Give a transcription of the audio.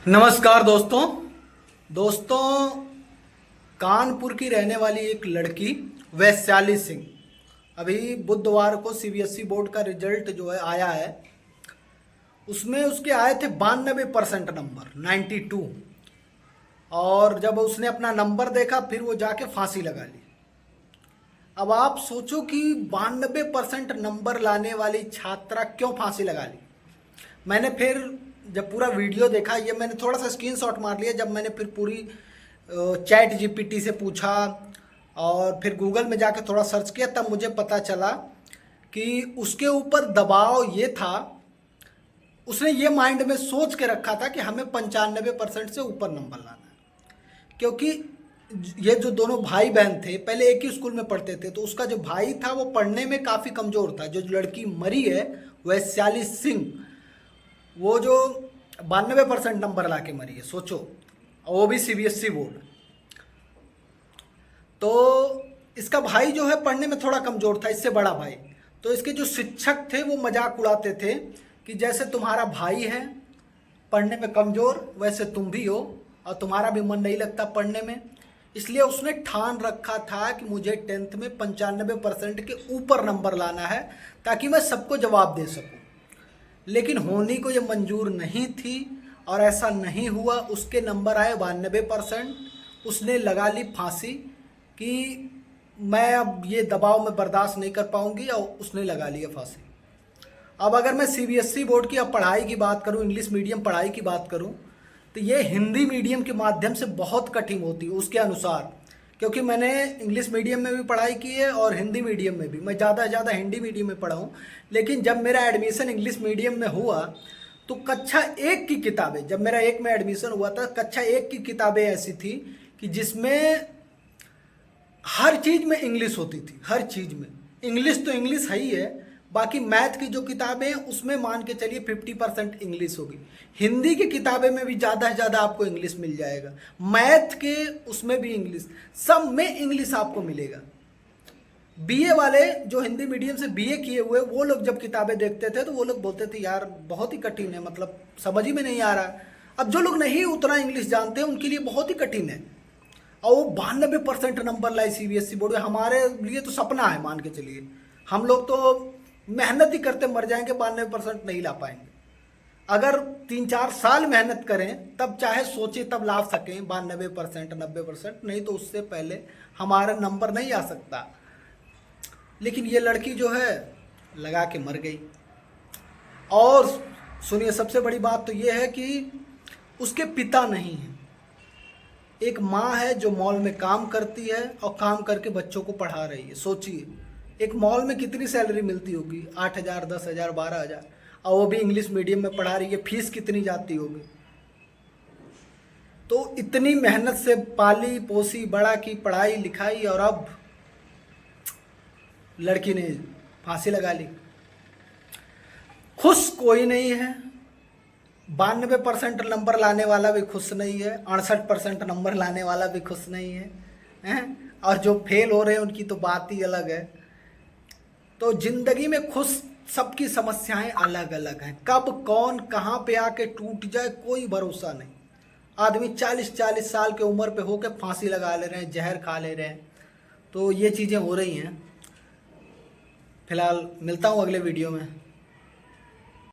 नमस्कार दोस्तों। कानपुर की रहने वाली एक लड़की वैशाली सिंह, अभी बुधवार को सीबीएसई बोर्ड का रिजल्ट जो है आया है, उसमें उसके आए थे 92% नंबर 92। और जब उसने अपना नंबर देखा फिर वो जाके फांसी लगा ली। अब आप सोचो कि 92% नंबर लाने वाली छात्रा क्यों फांसी लगा ली। मैंने फिर जब पूरा वीडियो देखा, ये मैंने थोड़ा सा स्क्रीनशॉट मार लिया, जब मैंने फिर पूरी चैट जीपीटी से पूछा और फिर गूगल में जाके थोड़ा सर्च किया, तब मुझे पता चला कि उसके ऊपर दबाव ये था, उसने ये माइंड में सोच के रखा था कि हमें 95% से ऊपर नंबर लाना है। क्योंकि ये जो दोनों भाई बहन थे पहले एक ही स्कूल में पढ़ते थे, तो उसका जो भाई था वो पढ़ने में काफ़ी कमज़ोर था। जो लड़की मरी है वैशाली सिंह, वो जो 92% नंबर ला के मरी है, सोचो, वो भी सीबीएसई बोर्ड। तो इसका भाई जो है पढ़ने में थोड़ा कमज़ोर था, इससे बड़ा भाई। तो इसके जो शिक्षक थे वो मजाक उड़ाते थे कि जैसे तुम्हारा भाई है पढ़ने में कमज़ोर, वैसे तुम भी हो और तुम्हारा भी मन नहीं लगता पढ़ने में। इसलिए उसने ठान रखा था कि मुझे 10th में 95% के ऊपर नंबर लाना है ताकि मैं सबको जवाब दे सकूं। लेकिन होनी को ये मंजूर नहीं थी और ऐसा नहीं हुआ। उसके नंबर आए 92%। उसने लगा ली फांसी कि मैं अब ये दबाव में बर्दाश्त नहीं कर पाऊंगी, और उसने लगा लिया फांसी। अब अगर मैं सीबीएसई बोर्ड की अब पढ़ाई की बात करूं, इंग्लिश मीडियम पढ़ाई की बात करूं, तो ये हिंदी मीडियम के माध्यम से बहुत कठिन होती है उसके अनुसार। क्योंकि मैंने इंग्लिश मीडियम में भी पढ़ाई की है और हिंदी मीडियम में भी। मैं ज़्यादा से ज़्यादा हिंदी मीडियम में पढ़ा हूँ, लेकिन जब मेरा एडमिशन इंग्लिश मीडियम में हुआ तो कक्षा 1 की किताबें, जब मेरा 1 में एडमिशन हुआ था, कक्षा 1 की किताबें ऐसी थी कि जिसमें हर चीज़ में इंग्लिश होती थी। हर चीज़ में इंग्लिश तो इंग्लिश है ही है, बाकी मैथ की जो किताबें हैं उसमें मान के चलिए 50% इंग्लिश होगी। हिंदी की किताबें में भी ज़्यादा से ज़्यादा आपको इंग्लिश मिल जाएगा, मैथ के उसमें भी इंग्लिश, सब में इंग्लिश आपको मिलेगा। बीए वाले जो हिंदी मीडियम से बीए किए हुए, वो लोग जब किताबें देखते थे तो वो लोग बोलते थे यार बहुत ही कठिन है, मतलब समझ ही में नहीं आ रहा। अब जो लोग नहीं उतना इंग्लिश जानते हैं उनके लिए बहुत ही कठिन है। और वो 92% नंबर लाए सीबीएसई बोर्ड में। हमारे लिए तो सपना है, मान के चलिए। हम लोग तो मेहनत ही करते मर जाएंगे, 92% नहीं ला पाएंगे। अगर 3-4 साल मेहनत करें तब चाहे सोचे तब ला सकें 92% 90%, नहीं तो उससे पहले हमारा नंबर नहीं आ सकता। लेकिन ये लड़की जो है लगा के मर गई। और सुनिए, सबसे बड़ी बात तो ये है कि उसके पिता नहीं हैं। एक माँ है जो मॉल में काम करती है और काम करके बच्चों को पढ़ा रही है। सोचिए, एक मॉल में कितनी सैलरी मिलती होगी, 8,000 10,000 12,000, और वो भी इंग्लिश मीडियम में पढ़ा रही है। फीस कितनी जाती होगी। तो इतनी मेहनत से पाली पोसी बड़ा की, पढ़ाई लिखाई, और अब लड़की ने फांसी लगा ली। खुश कोई नहीं है। 92% नंबर लाने वाला भी खुश नहीं है, 68% नंबर लाने वाला भी खुश नहीं है, हैं? और जो फेल हो रहे हैं उनकी तो बात ही अलग है। तो जिंदगी में खुश सबकी समस्याएं अलग अलग हैं। कब कौन कहाँ पे आके टूट जाए कोई भरोसा नहीं। आदमी 40-40 साल के उम्र पे होके फांसी लगा ले रहे हैं, जहर खा ले रहे हैं। तो ये चीज़ें हो रही हैं। फिलहाल मिलता हूँ अगले वीडियो में।